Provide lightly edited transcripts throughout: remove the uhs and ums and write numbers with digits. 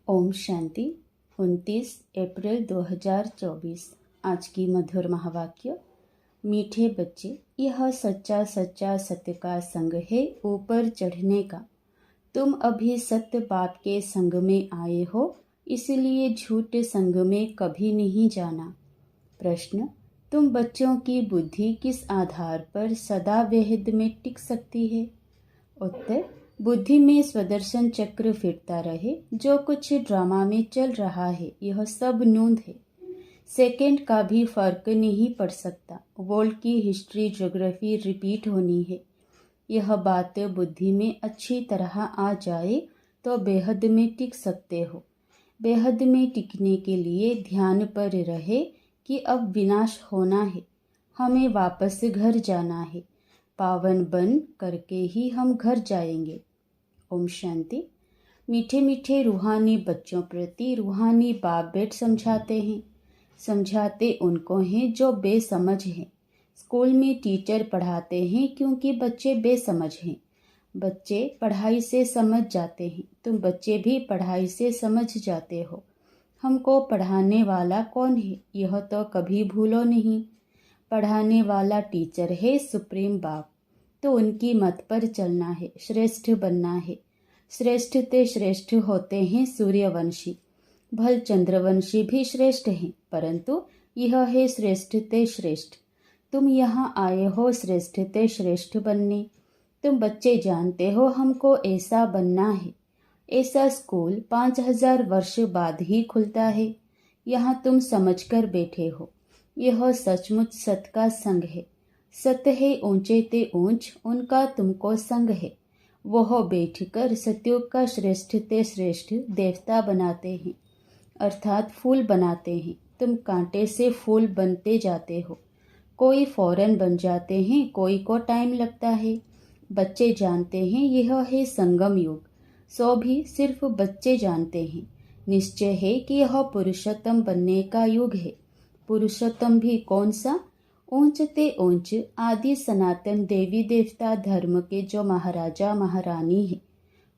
ओम शांति। 29 अप्रैल 2024। आज की मधुर महावाक्य। मीठे बच्चे, यह सच्चा सच्चा सत्य का संग है ऊपर चढ़ने का। तुम अभी सत्य बाप के संग में आए हो, इसलिए झूठे संग में कभी नहीं जाना। प्रश्न, तुम बच्चों की बुद्धि किस आधार पर सदा वेहद में टिक सकती है? उत्तर, बुद्धि में स्वदर्शन चक्र फिरता रहे। जो कुछ ड्रामा में चल रहा है यह सब नूंद है। सेकंड का भी फर्क नहीं पड़ सकता। वर्ल्ड की हिस्ट्री ज्योग्राफी रिपीट होनी है। यह बात बुद्धि में अच्छी तरह आ जाए तो बेहद में टिक सकते हो। बेहद में टिकने के लिए ध्यान पर रहे कि अब विनाश होना है, हमें वापस घर जाना है। पावन बन करके ही हम घर जाएंगे। ओम शांति। मीठे मीठे रूहानी बच्चों प्रति रूहानी बाप बेट समझाते हैं। समझाते उनको हैं जो बेसमझ हैं। स्कूल में टीचर पढ़ाते हैं क्योंकि बच्चे बेसमझ हैं। बच्चे पढ़ाई से समझ जाते हैं। तुम बच्चे भी पढ़ाई से समझ जाते हो। हमको पढ़ाने वाला कौन है यह तो कभी भूलो नहीं। पढ़ाने वाला टीचर है सुप्रीम बाप। तो उनकी मत पर चलना है, श्रेष्ठ बनना है। श्रेष्ठ ते श्रेष्ठ होते हैं सूर्यवंशी। भल चंद्रवंशी भी श्रेष्ठ हैं, परंतु यह है श्रेष्ठ ते श्रेष्ठ। तुम यहाँ आए हो श्रेष्ठ ते श्रेष्ठ बनने। तुम बच्चे जानते हो हमको ऐसा बनना है। ऐसा स्कूल 5000 वर्ष बाद ही खुलता है। यहाँ तुम समझकर बैठे हो। यह सचमुच सत का संग है। सत्य है ऊंचे ते ऊंच, उनका तुमको संग है। वह बैठकर सत्युग का श्रेष्ठ ते श्रेष्ठ देवता बनाते हैं, अर्थात फूल बनाते हैं। तुम कांटे से फूल बनते जाते हो। कोई फौरन बन जाते हैं, कोई को टाइम लगता है। बच्चे जानते हैं यह है संगम युग। सो भी सिर्फ बच्चे जानते हैं। निश्चय है कि यह पुरुषोत्तम बनने का युग है। पुरुषोत्तम भी कौन सा? ऊंच ते ऊंच आदि सनातन देवी देवता धर्म के जो महाराजा महारानी है,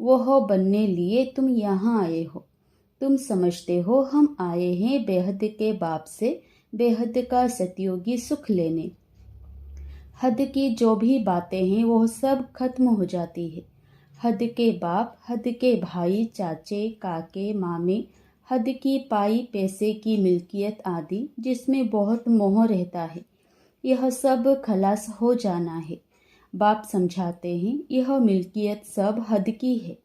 वह बनने लिए तुम यहाँ आए हो। तुम समझते हो हम आए हैं बेहद के बाप से बेहद का सतयोगी सुख लेने। हद की जो भी बातें हैं वह सब खत्म हो जाती है। हद के बाप, हद के भाई, चाचे, काके, मामे, हद की पाई, पैसे की मिल्कियत आदि जिसमें बहुत मोह रहता है, यह सब खलास हो जाना है। बाप समझाते हैं यह मिल्कियत सब हद की है।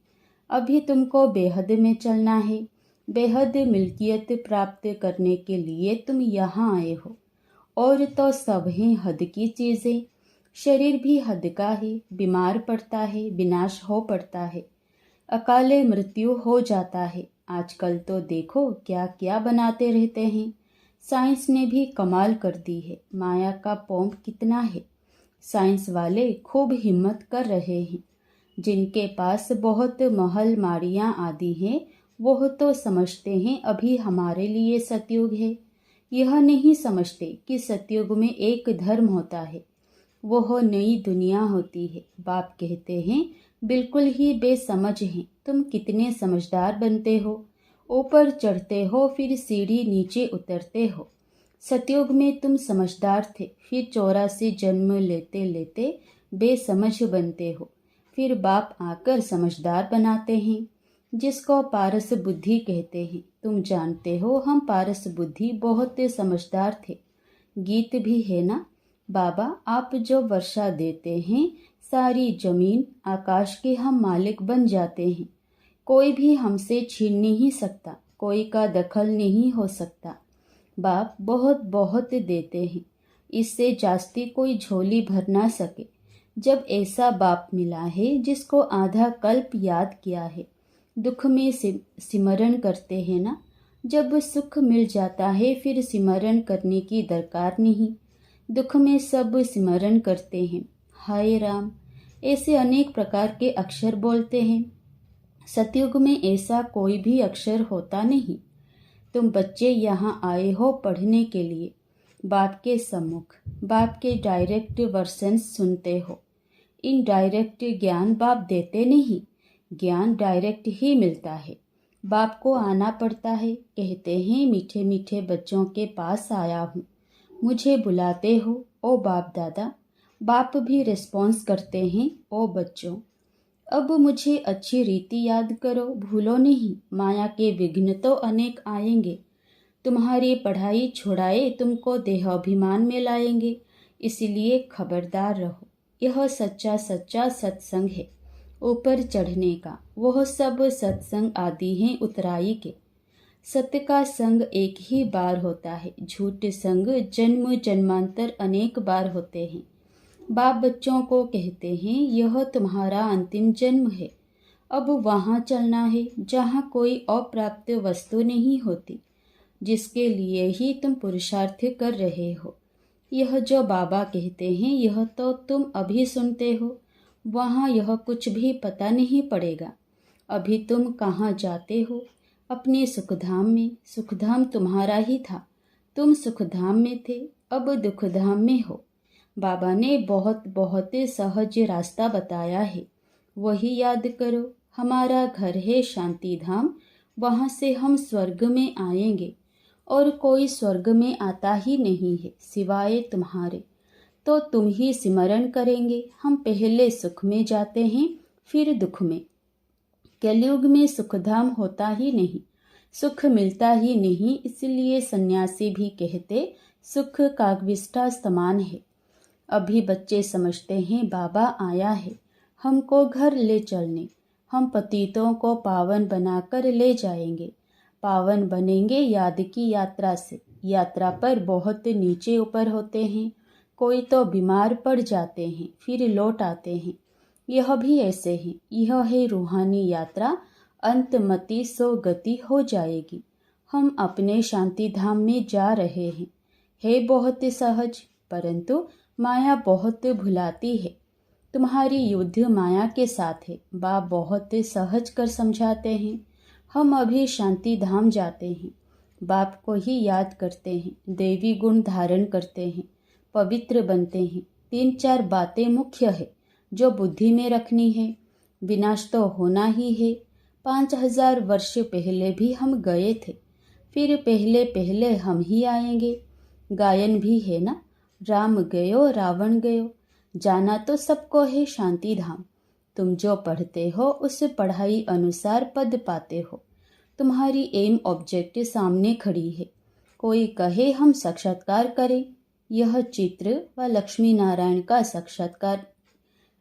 अभी तुमको बेहद में चलना है। बेहद मिल्कियत प्राप्त करने के लिए तुम यहाँ आए हो। और तो सब हैं हद की चीज़ें। शरीर भी हद का है, बीमार पड़ता है, विनाश हो पड़ता है, अकाले मृत्यु हो जाता है। आजकल तो देखो क्या क्या बनाते रहते हैं। साइंस ने भी कमाल कर दी है। माया का पोंप कितना है। साइंस वाले खूब हिम्मत कर रहे हैं। जिनके पास बहुत महल माड़ियाँ आदि हैं, वह तो समझते हैं अभी हमारे लिए सतयुग है। यह नहीं समझते कि सतयुग में एक धर्म होता है, वह नई दुनिया होती है। बाप कहते हैं बिल्कुल ही बेसमझ हैं। तुम कितने समझदार बनते हो। ऊपर चढ़ते हो फिर सीढ़ी नीचे उतरते हो। सतयुग में तुम समझदार थे, फिर 84 जन्म लेते लेते बेसमझ बनते हो। फिर बाप आकर समझदार बनाते हैं, जिसको पारस बुद्धि कहते हैं। तुम जानते हो हम पारस बुद्धि बहुत समझदार थे। गीत भी है ना, बाबा आप जो वर्षा देते हैं, सारी जमीन आकाश के हम मालिक बन जाते हैं। कोई भी हमसे छीन नहीं सकता, कोई का दखल नहीं हो सकता। बाप बहुत बहुत देते हैं, इससे जास्ती कोई झोली भर ना सके। जब ऐसा बाप मिला है जिसको आधा कल्प याद किया है, दुख में सिमरन करते हैं ना। जब सुख मिल जाता है फिर सिमरन करने की दरकार नहीं। दुख में सब सिमरन करते हैं। हाय राम, ऐसे अनेक प्रकार के अक्षर बोलते हैं। सतयुग में ऐसा कोई भी अक्षर होता नहीं। तुम बच्चे यहाँ आए हो पढ़ने के लिए। बाप के सम्मुख बाप के डायरेक्ट वर्सन्स सुनते हो। इनडायरेक्ट ज्ञान बाप देते नहीं, ज्ञान डायरेक्ट ही मिलता है। बाप को आना पड़ता है। कहते हैं मीठे मीठे बच्चों के पास आया हूँ, मुझे बुलाते हो ओ बाप दादा। बाप भी रिस्पॉन्स करते हैं ओ बच्चों। अब मुझे अच्छी रीति याद करो, भूलो नहीं, माया के विघ्न तो अनेक आएंगे। तुम्हारी पढ़ाई छुड़ाए तुमको देहाभिमान में लाएंगे, इसलिए खबरदार रहो। यह सच्चा सच्चा सत्संग है ऊपर चढ़ने का। वह सब सत्संग आदि हैं उतराई के। सत्य का संग एक ही बार होता है, झूठ संग जन्म जन्मांतर अनेक बार होते हैं। बाप बच्चों को कहते हैं यह तुम्हारा अंतिम जन्म है, अब वहाँ चलना है जहाँ कोई अप्राप्त वस्तु नहीं होती, जिसके लिए ही तुम पुरुषार्थ कर रहे हो। यह जो बाबा कहते हैं यह तो तुम अभी सुनते हो, वहाँ यह कुछ भी पता नहीं पड़ेगा। अभी तुम कहाँ जाते हो? अपने सुखधाम में। सुखधाम तुम्हारा ही था, तुम सुखधाम में थे, अब दुखधाम में हो। बाबा ने बहुत बहुत सहज रास्ता बताया है, वही याद करो। हमारा घर है शांति धाम, वहाँ से हम स्वर्ग में आएंगे, और कोई स्वर्ग में आता ही नहीं है सिवाय तुम्हारे। तो तुम ही सिमरण करेंगे। हम पहले सुख में जाते हैं फिर दुख में। कलयुग में सुखधाम होता ही नहीं, सुख मिलता ही नहीं, इसलिए सन्यासी भी कहते सुख कागविष्ठा समान है। अभी बच्चे समझते हैं बाबा आया है हमको घर ले चलने, हम पतितों को पावन बनाकर ले जाएंगे। पावन बनेंगे याद की यात्रा से। यात्रा पर बहुत नीचे ऊपर होते हैं, कोई तो बीमार पड़ जाते हैं फिर लौट आते हैं। यह भी ऐसे ही। यह है रूहानी यात्रा, अंतमति सो गति हो जाएगी। हम अपने शांति धाम में जा रहे हैं। है बहुत सहज, परंतु माया बहुत भुलाती है। तुम्हारी युद्ध माया के साथ है। बाप बहुत सहज कर समझाते हैं। हम अभी शांति धाम जाते हैं, बाप को ही याद करते हैं, देवी गुण धारण करते हैं, पवित्र बनते हैं। 3-4 बातें मुख्य है जो बुद्धि में रखनी है। विनाश तो होना ही है। 5000 वर्ष पहले भी हम गए थे, फिर पहले पहले हम ही आएंगे। गायन भी है ना, राम गयो रावण गयो। जाना तो सबको है शांति धाम। तुम जो पढ़ते हो उस पढ़ाई अनुसार पद पाते हो। तुम्हारी एम ऑब्जेक्ट सामने खड़ी है। कोई कहे हम साक्षात्कार करें, यह चित्र व लक्ष्मी नारायण का साक्षात्कार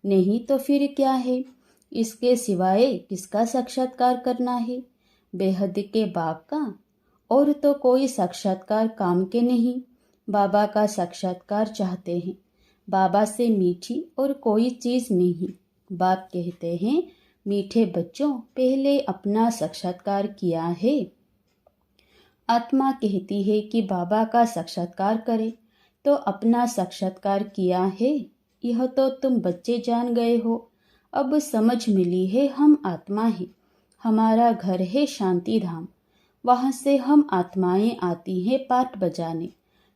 नहीं तो फिर क्या है? इसके सिवाय किसका साक्षात्कार करना है? बेहद के बाप का। और तो कोई साक्षात्कार काम के नहीं। बाबा का साक्षात्कार चाहते हैं, बाबा से मीठी और कोई चीज़ नहीं। बाप कहते हैं मीठे बच्चों, पहले अपना साक्षात्कार किया है। आत्मा कहती है कि बाबा का साक्षात्कार करें, तो अपना साक्षात्कार किया है। यह तो तुम बच्चे जान गए हो। अब समझ मिली है हम आत्मा है, हमारा घर है शांति धाम। वहाँ से हम आत्माएं आती हैं पाठ बजाने।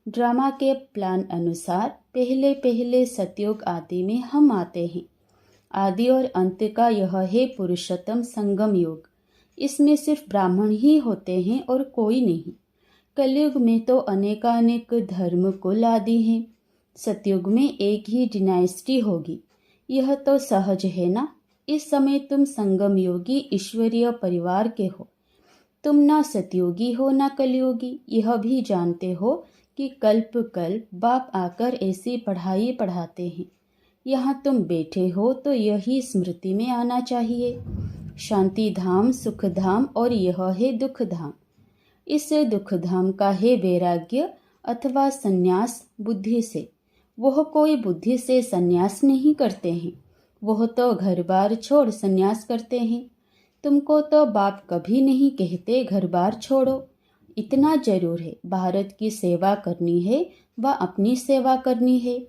ड्रामा के प्लान अनुसार पहले पहले सतयुग आदि में हम आते हैं। आदि और अंत का यह है पुरुषोत्तम संगम योग। इसमें सिर्फ ब्राह्मण ही होते हैं और कोई नहीं। कलयुग में तो अनेकानेक धर्म कुल आदि हैं। सतयुग में एक ही डिनाइस्टी होगी। यह तो सहज है ना। इस समय तुम संगम योगी ईश्वरीय परिवार के हो। तुम ना सतयोगी हो ना कलयुगी। यह भी जानते हो कि कल्प कल्प बाप आकर ऐसी पढ़ाई पढ़ाते हैं। यहाँ तुम बैठे हो तो यही स्मृति में आना चाहिए। शांति धाम, सुख धाम और यह है दुख धाम। इस दुख धाम का है वैराग्य अथवा संन्यास बुद्धि से। वह कोई बुद्धि से संन्यास नहीं करते हैं, वह तो घर बार छोड़ संन्यास करते हैं। तुमको तो बाप कभी नहीं कहते घर बार छोड़ो। इतना जरूर है, भारत की सेवा करनी है व अपनी सेवा करनी है।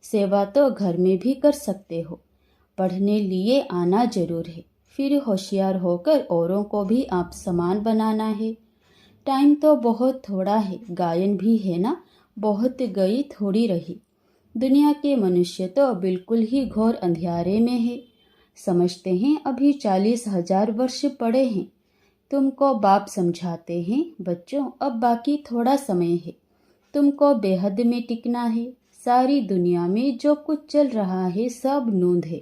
सेवा तो घर में भी कर सकते हो। पढ़ने लिए आना जरूर है, फिर होशियार होकर औरों को भी आप समान बनाना है। टाइम तो बहुत थोड़ा है। गायन भी है ना, बहुत गई थोड़ी रही। दुनिया के मनुष्य तो बिल्कुल ही घोर अंधियारे में है। समझते हैं अभी 40,000 वर्ष पड़े हैं। तुमको बाप समझाते हैं, बच्चों अब बाकी थोड़ा समय है, तुमको बेहद में टिकना है। सारी दुनिया में जो कुछ चल रहा है सब नूंद है।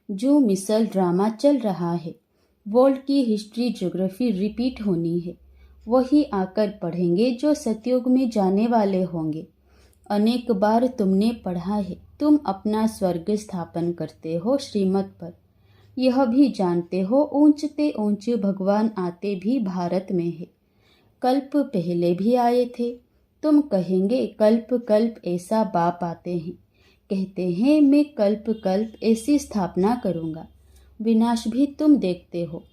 जो मिसल ड्रामा चल रहा है, वर्ल्ड की हिस्ट्री ज्योग्राफी रिपीट होनी है। वही आकर पढ़ेंगे जो सतयुग में जाने वाले होंगे। अनेक बार तुमने पढ़ा है, तुम अपना स्वर्ग स्थापन करते हो श्रीमत पर। यह भी जानते हो ऊंचते ऊंचे भगवान आते भी भारत में है। कल्प पहले भी आए थे। तुम कहेंगे कल्प कल्प ऐसा बाप आते हैं। कहते हैं मैं कल्प कल्प ऐसी स्थापना करूँगा। विनाश भी तुम देखते हो।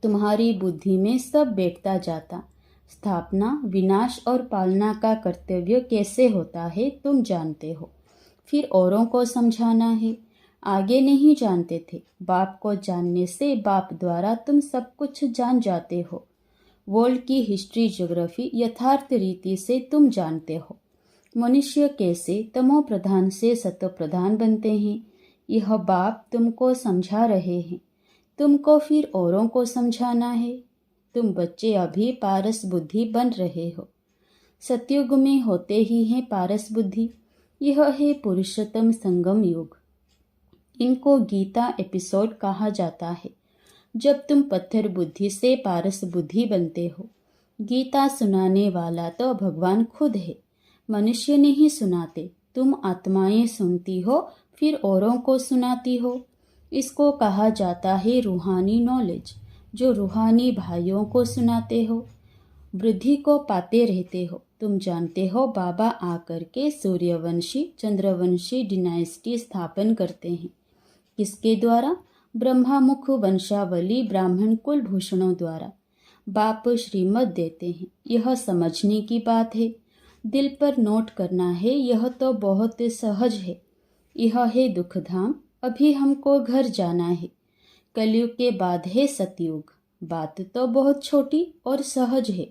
तुम्हारी बुद्धि में सब बैठता जाता। स्थापना, विनाश और पालना का कर्तव्य कैसे होता है तुम जानते हो। फिर औरों को समझाना है। आगे नहीं जानते थे। बाप को जानने से बाप द्वारा तुम सब कुछ जान जाते हो। वर्ल्ड की हिस्ट्री ज्योग्राफी यथार्थ रीति से तुम जानते हो। मनुष्य कैसे तमो प्रधान से सत्व प्रधान बनते हैं, यह बाप तुमको समझा रहे हैं। तुमको फिर औरों को समझाना है। तुम बच्चे अभी पारस बुद्धि बन रहे हो। सतयुग में होते ही है पारस बुद्धि। यह है पुरुषोत्तम संगम युग। इनको गीता एपिसोड कहा जाता है। जब तुम पत्थर बुद्धि से पारस बुद्धि बनते हो। गीता सुनाने वाला तो भगवान खुद है, मनुष्य नहीं सुनाते। तुम आत्माएं सुनती हो, फिर औरों को सुनाती हो। इसको कहा जाता है रूहानी नॉलेज, जो रूहानी भाइयों को सुनाते हो। वृद्धि को पाते रहते हो। तुम जानते हो बाबा आकर के सूर्यवंशी चंद्रवंशी डिनाइस्टी स्थापन करते हैं। किसके द्वारा? ब्रह्मामुख वंशावली ब्राह्मण कुलभूषणों द्वारा। बाप श्रीमत देते हैं। यह समझने की बात है, दिल पर नोट करना है। यह तो बहुत सहज है। यह है दुखधाम। अभी हमको घर जाना है। कलयुग के बाद है सतयुग। बात तो बहुत छोटी और सहज है।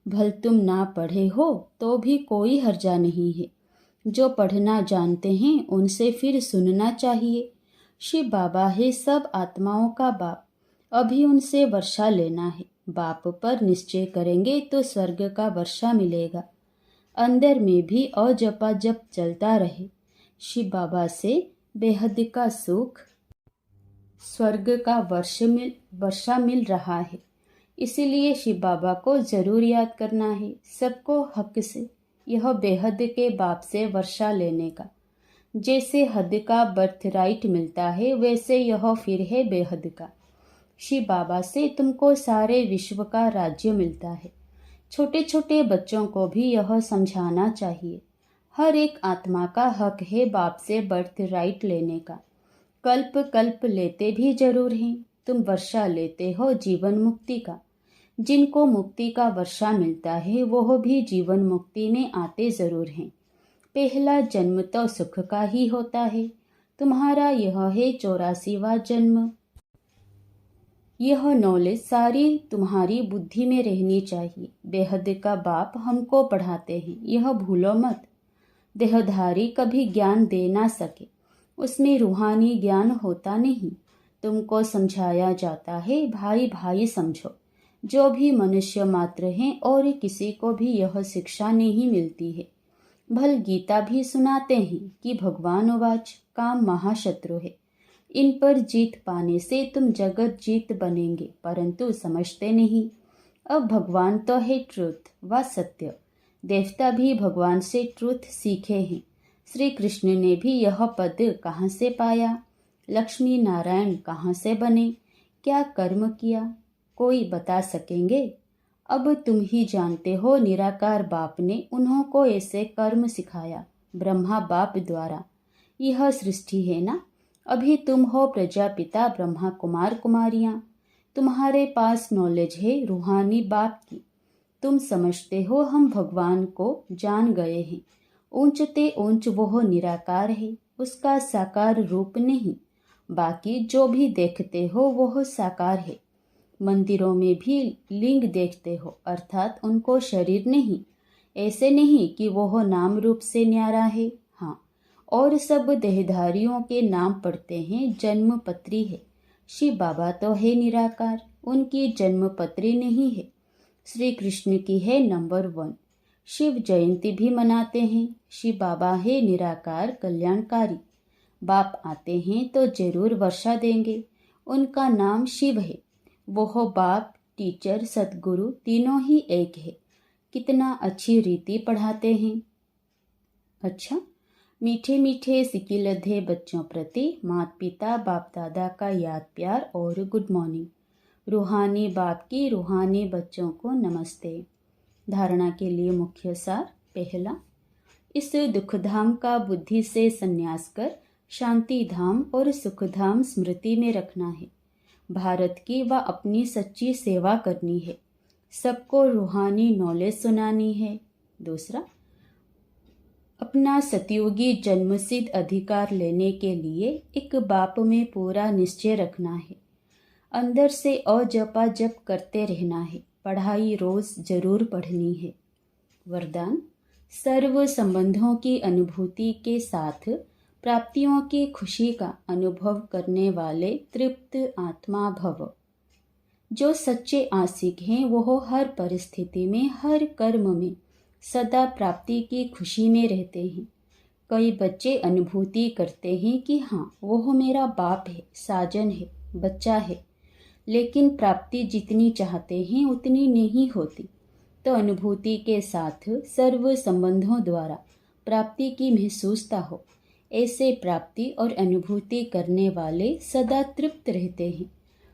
भल तुम ना पढ़े हो तो भी कोई हर्जा नहीं है। जो पढ़ना जानते हैं उनसे फिर सुनना चाहिए। शिव बाबा है सब आत्माओं का बाप। अभी उनसे वर्षा लेना है। बाप पर निश्चय करेंगे तो स्वर्ग का वर्षा मिलेगा। अंदर में भी अजपा जप चलता रहे। शिव बाबा से बेहद का सुख, स्वर्ग का वर्षा मिल रहा है। इसीलिए शिव बाबा को जरूर याद करना है, सबको हक से। यह बेहद के बाप से वर्षा लेने का। जैसे हद का बर्थ राइट मिलता है, वैसे यह फिर है बेहद का। शिव बाबा से तुमको सारे विश्व का राज्य मिलता है। छोटे छोटे बच्चों को भी यह समझाना चाहिए। हर एक आत्मा का हक है बाप से बर्थ राइट लेने का। कल्प कल्प लेते भी जरूर हैं। तुम वर्षा लेते हो जीवन मुक्ति का। जिनको मुक्ति का वर्षा मिलता है वह भी जीवन मुक्ति में आते जरूर हैं। पहला जन्म तो सुख का ही होता है। तुम्हारा यह है 84वां जन्म। यह नॉलेज सारी तुम्हारी बुद्धि में रहनी चाहिए। बेहद का बाप हमको पढ़ाते हैं, यह भूलो मत। देहधारी कभी ज्ञान दे ना सके, उसमें रूहानी ज्ञान होता नहीं। तुमको समझाया जाता है भाई भाई समझो। जो भी मनुष्य मात्र हैं और किसी को भी यह शिक्षा नहीं मिलती है। भल गीता भी सुनाते हैं कि भगवान उवाच काम महाशत्रु है। इन पर जीत पाने से तुम जगत जीत बनेंगे, परंतु समझते नहीं। अब भगवान तो है ट्रुथ व सत्य। देवता भी भगवान से ट्रुथ सीखे हैं। श्री कृष्ण ने भी यह पद कहाँ से पाया? लक्ष्मी नारायण कहाँ से बने? क्या कर्म किया? कोई बता सकेंगे? अब तुम ही जानते हो। निराकार बाप ने उन्हों को ऐसे कर्म सिखाया, ब्रह्मा बाप द्वारा। यह सृष्टि है ना। अभी तुम हो प्रजापिता ब्रह्मा कुमार कुमारियाँ। तुम्हारे पास नॉलेज है रूहानी बाप की। तुम समझते हो हम भगवान को जान गए हैं। ऊंचते ऊंच वह निराकार है, उसका साकार रूप नहीं। बाकी जो भी देखते हो वह साकार है। मंदिरों में भी लिंग देखते हो, अर्थात उनको शरीर नहीं। ऐसे नहीं कि वह नाम रूप से न्यारा है। हाँ, और सब देहधारियों के नाम पढ़ते हैं, जन्म पत्री है। शिव बाबा तो है निराकार, उनकी जन्मपत्री नहीं है, श्री कृष्ण की है नंबर 1। शिव जयंती भी मनाते हैं। शिव बाबा है निराकार कल्याणकारी। बाप आते हैं तो जरूर वर्षा देंगे। उनका नाम शिव है। वो बाप, टीचर, सदगुरु तीनों ही एक है। कितना अच्छी रीति पढ़ाते हैं। अच्छा, मीठे मीठे सिकिलधे बच्चों प्रति माता पिता बाप दादा का याद प्यार और गुड मॉर्निंग। रूहानी बाप की रूहानी बच्चों को नमस्ते। धारणा के लिए मुख्य सार। पहला, इस दुखधाम का बुद्धि से संन्यास कर शांति धाम और सुखधाम स्मृति में रखना है। भारत की व अपनी सच्ची सेवा करनी है। सबको रूहानी नॉलेज सुनानी है। दूसरा, अपना सतयुगी जन्मसिद्ध अधिकार लेने के लिए एक बाप में पूरा निश्चय रखना है। अंदर से अजपा जप करते रहना है। पढ़ाई रोज जरूर पढ़नी है। वरदान, सर्व संबंधों की अनुभूति के साथ प्राप्तियों की खुशी का अनुभव करने वाले तृप्त आत्मा भव। जो सच्चे आशिक हैं वो हर परिस्थिति में, हर कर्म में सदा प्राप्ति की खुशी में रहते हैं। कई बच्चे अनुभूति करते हैं कि हाँ, वो मेरा बाप है, साजन है, बच्चा है, लेकिन प्राप्ति जितनी चाहते हैं उतनी नहीं होती। तो अनुभूति के साथ सर्व संबंधों द्वारा प्राप्ति की महसूसता हो। ऐसे प्राप्ति और अनुभूति करने वाले सदा तृप्त रहते हैं।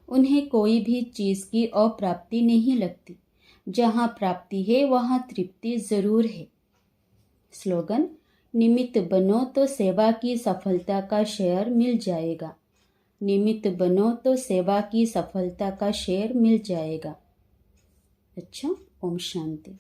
उन्हें कोई भी चीज़ की अप्राप्ति नहीं लगती। जहाँ प्राप्ति है वहाँ तृप्ति जरूर है। स्लोगन, निमित्त बनो तो सेवा की सफलता का शेयर मिल जाएगा। निमित्त बनो तो सेवा की सफलता का शेयर मिल जाएगा। अच्छा, ओम शांति।